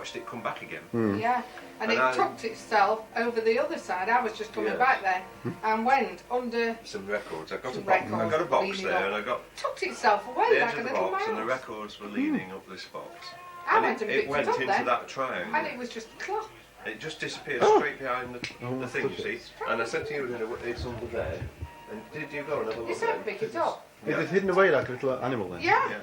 watched it come back again. Yeah, and it tucked itself over the other side. I was just coming back there and went under some records. I got a records box there, and I got tucked itself away the like edge a of the little box, mouse. and the records were leaning up this box. I and went and picked it went it up into then, that triangle. and it was just cloth. It just disappeared straight behind the thing, you see. And I said to you, it's under there. And did you go and have a look? You said pick it up. Is it hidden away like a little animal then? Yeah.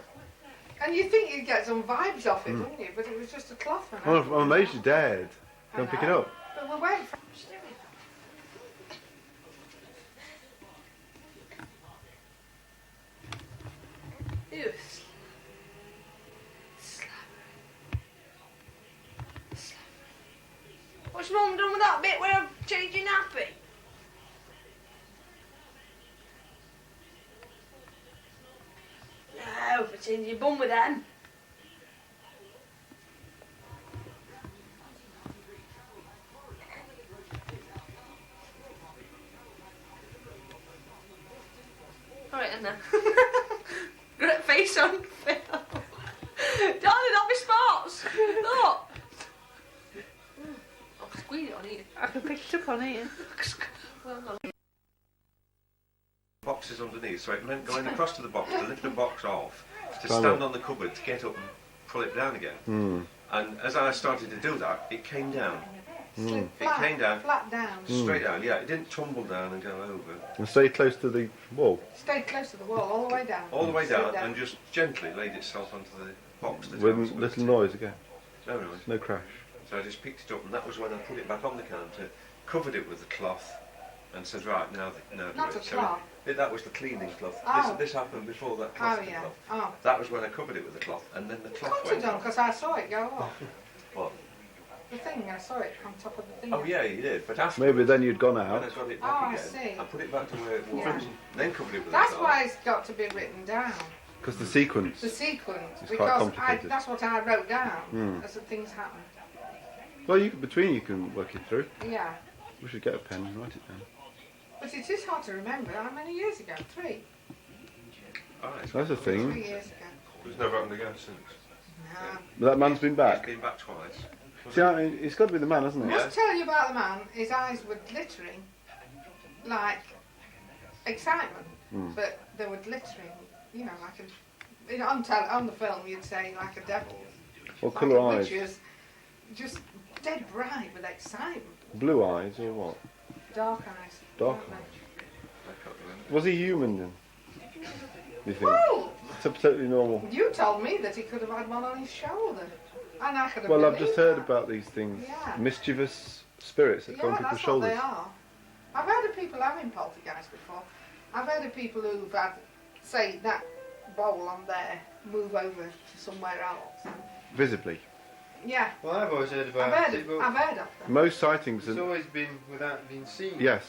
And you think you'd get some vibes off it, wouldn't you? But it was just a cloth. Well, I'm amazed you dared. Go and pick it up. But we're waiting for... Ew. What's Mum done with that bit where I'm changing nappy? No, for changing your bum with them. Alright, then. Great face on Phil. Darling, not my spots. Look. I'll squeeze it on here. I can pick it up on here. Well done. Boxes underneath, so it meant going across to the box to lift the box off, to stand on the cupboard to get up and pull it down again. And as I started to do that, it came down. It came down. Flat down. Straight down, yeah. It didn't tumble down and go over. And stay close to the wall. Stayed close to the wall, all the way down. All the way down, and just gently laid itself onto the box. With little noise again. No noise. No crash. So I just picked it up, and that was when I put it back on the counter, covered it with the cloth, and said, right, now Not a cloth. That was the cleaning cloth. Oh. This happened before that cloth. Oh, yeah. Cloth. Oh. That was when I covered it with the cloth, and then the cloth Couldn't have went done, off. because I saw it go off. What? The thing, I saw it on top of the thing. Oh yeah, you did. But after Maybe then you'd gone when I out. got it Oh, back I again, see. I put it back to where it was, Yeah. then covered it with That's the cloth. why it's got to be written down. Because the sequence. The sequence. It's quite Because complicated. that's what I wrote down as the things happened. Well, between you can work it through. Yeah. We should get a pen and write it down. But it is hard to remember. How many years ago? 3. Alright. That's a 3 thing. years ago. It's never happened again since. No. That man's been He's back. been back twice. See, I mean, it's got to be the man, hasn't I it? must tell you about the man. His eyes were glittering like excitement, but they were glittering, you know, like a... You know, on the film you'd say like a devil. What Like colour a eyes? witch's, just dead bright with excitement. Blue eyes or what? Dark eyes. Dark weren't they? I can't remember. Was he human then? You think? Well, Totally normal. you told me that he could have had one on his shoulder. And I could have Well, I've just believed heard that. about these things. Yeah. Mischievous spirits that go on Yeah, people's that's what shoulders. they are. I've heard of people having poltergeist before. I've heard of people who've had, say, that bowl on there move over to somewhere else. Visibly. Yeah, Well, I've always heard about I've it, heard but of them. Most sightings it's are... always been without being seen. Yes.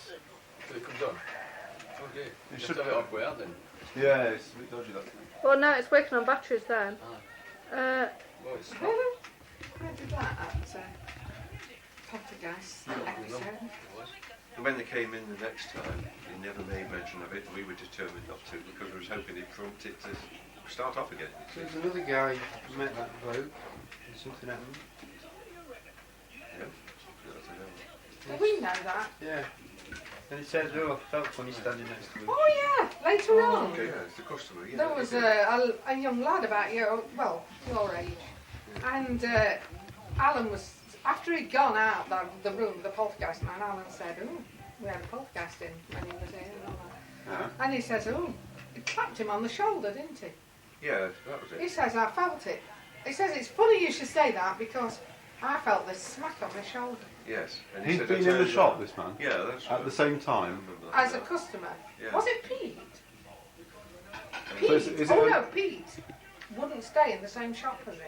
So it comes on. Okay. You should should have it off way out then. Yeah, it's a bit dodgy that. Well, no, it's working on batteries then. Well, it's Really? I did that at poltergeist episode. And when they came in the next time, he never made mention of it. We were determined not to because we was hoping he'd prompt it to start off again. So there's another guy who met that bloke and something happened. Yeah. That's a go. Do we know that? Yeah. And he said, oh, I felt funny standing next to him. Oh yeah, later on. Okay, yeah, it's the customer. Yeah, There was a young lad about your age, and Alan was, after he'd gone out the room, the poltergeist man, Alan said, oh, we had a poltergeist in when he was here and all that. And he says, oh, it clapped him on the shoulder, didn't he? Yeah, that was He it. says, I felt it. He says, it's funny you should say that because I felt this smack on my shoulder. Yes. And He's said been I in the turned shop, around. this man? Yeah, that's At right. the same I time? remember that, As a yeah. customer. Yeah. Was it Pete? So Pete? is it Oh a- no, Pete wouldn't stay in the same shop as him.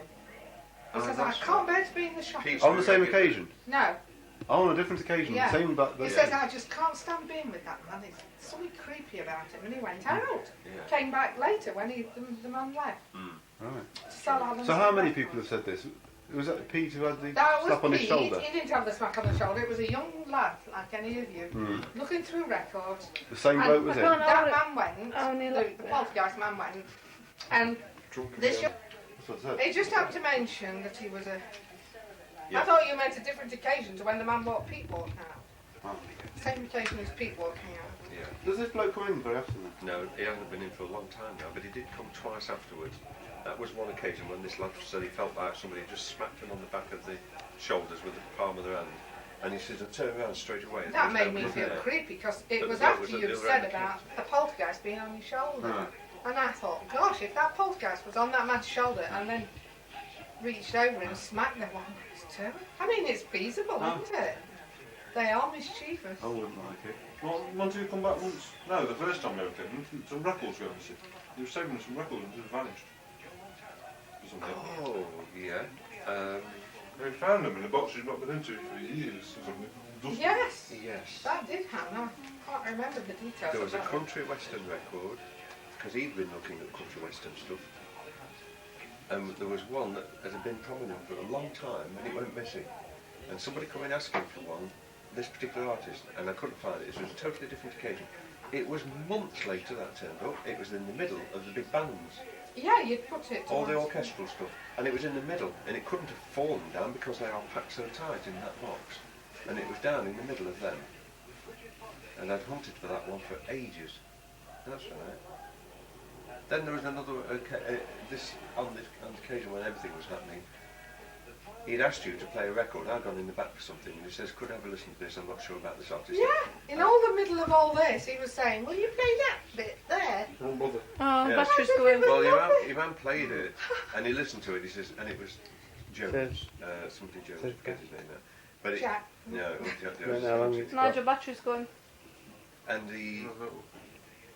He Oh, says, I that's can't right. bear to be in the shop. Pete's On the same regular. occasion? No. Oh, on a different occasion. Yeah. Same but He says, I just can't stand being with that man. There's something creepy about him. And he went out. Yeah. Came back later when the man left. Right. To sell Alan's So how many record. people have said this? Was that Pete who had the That was slap on Pete. his shoulder? He didn't have the smack on the shoulder. It was a young lad, like any of you, looking through records. The same And bloke was it? can't- That man went, Only the like- poltergeist man went, and this young, That's what I said. he just happened to mention that he was a Yeah. I thought you meant a different occasion to when the man brought Pete walking out. Oh. Same occasion as Pete walking out. Yeah. Does this bloke come in very often then? No, he hasn't been in for a long time now, but he did come twice afterwards. That was one occasion when this lad said he felt like somebody just smacked him on the back of the shoulders with the palm of their hand. And he said, I turned around straight away. That made me feel creepy because it But was the bloke after was at you'd the other said end of the about the poltergeist being on your shoulder. Right. And I thought, gosh, if that poltergeist was on that man's shoulder and then reached over and smacked them, well, it's terrible. I mean, it's feasible, isn't it? They are mischievous. I wouldn't like it. Well, once you come back once, no, the first time I ever came, some records were missing. He was saving some records and just vanished. Or something. Oh, yeah. We found them in a box he'd not been into for years or something. Dusty. Yes, Yes. that did happen. I can't remember the details. There was a of that. country western record, because he'd been looking at country western stuff. And there was one that had been prominent for a long time and it went missing. And somebody come in asking for one, this particular artist, and I couldn't find it. It was a totally different occasion. It was months later that turned up. It was in the middle of the big bands, Yeah, you'd put it. all the towards- orchestral stuff, and it was in the middle, and it couldn't have fallen down because they are packed so tight in that box, and it was down in the middle of them. And I'd hunted for that one for ages. That's right. Then there was another on this occasion when everything was happening. He'd asked you to play a record. I'd gone in the back for something, and he says, "Could I have a listen to this? I'm not sure about this artist." Yeah, in all the middle of all this, he was saying, "Will you play that bit there?" Don't bother. Oh, Yes. battery's going. Well, your man played it, and he listened to it. He says, and it was Jones, something Jones. I forget his name now. But Jack. No, it was Jack Right, Jones. how long it's got? Nigel, battery's going. And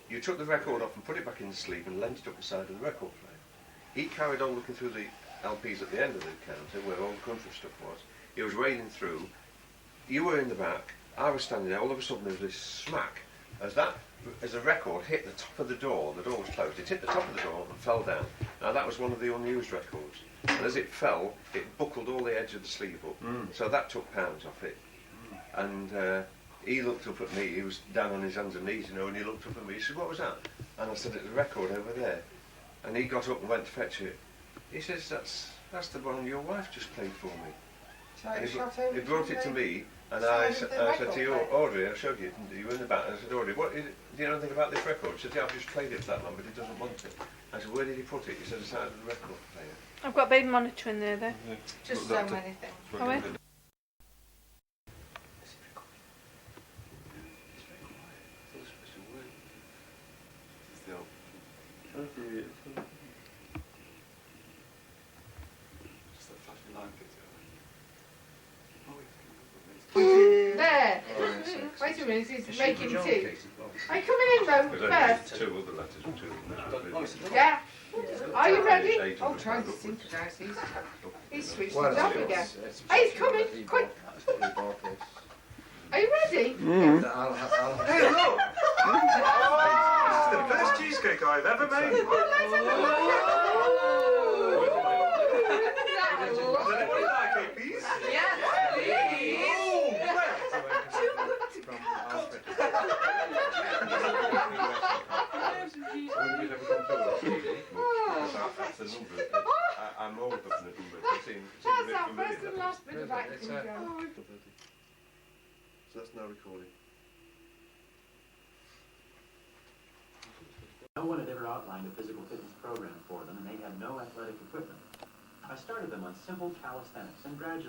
you took the record off and put it back in the sleeve and leant it up the side of the record player. He carried on looking through the LPs at the end of the counter where all the country stuff was. He was wading through. You were in the back. I was standing there. All of a sudden there was this smack as the record hit the top of the door. The door was closed. It hit the top of the door and fell down. Now that was one of the unused records. And as it fell, it buckled all the edge of the sleeve up. So that took pounds off it. And he looked up at me. He was down on his hands and knees, and he looked up at me. He said, "What was that?" And I said, "It's a record over there." And he got up and went to fetch it. He says, "That's the one your wife just played for me." So And he shot over he brought it to the- me, and side I of said the to record you, player. "Audrey, I showed you, didn't you? You were in the back." And I said, "Audrey, do you know anything about this record?" She said, "Yeah, I've just played it for that one, but he doesn't want it." I said, "Where did he put it?" He said, "The side of the record player." I've got baby monitor in there though. Just so many things. Are we? There. Wait a minute, he's making tea. Are you coming in though first? Two other letters or two. Yeah. Are you ready? Oh, trying to synchronise these. He's switched it up again. Hey, he's coming. Quick. Are you ready? Hey, look! This is the best cheesecake I've ever made. Does anybody like a piece? Yes, please. That's the number. I'm old enough the number. That's our first and last bit of acting going. So that's now recording. No one had ever outlined a physical fitness program for them, and they had no athletic equipment. I started them on simple calisthenics and gradually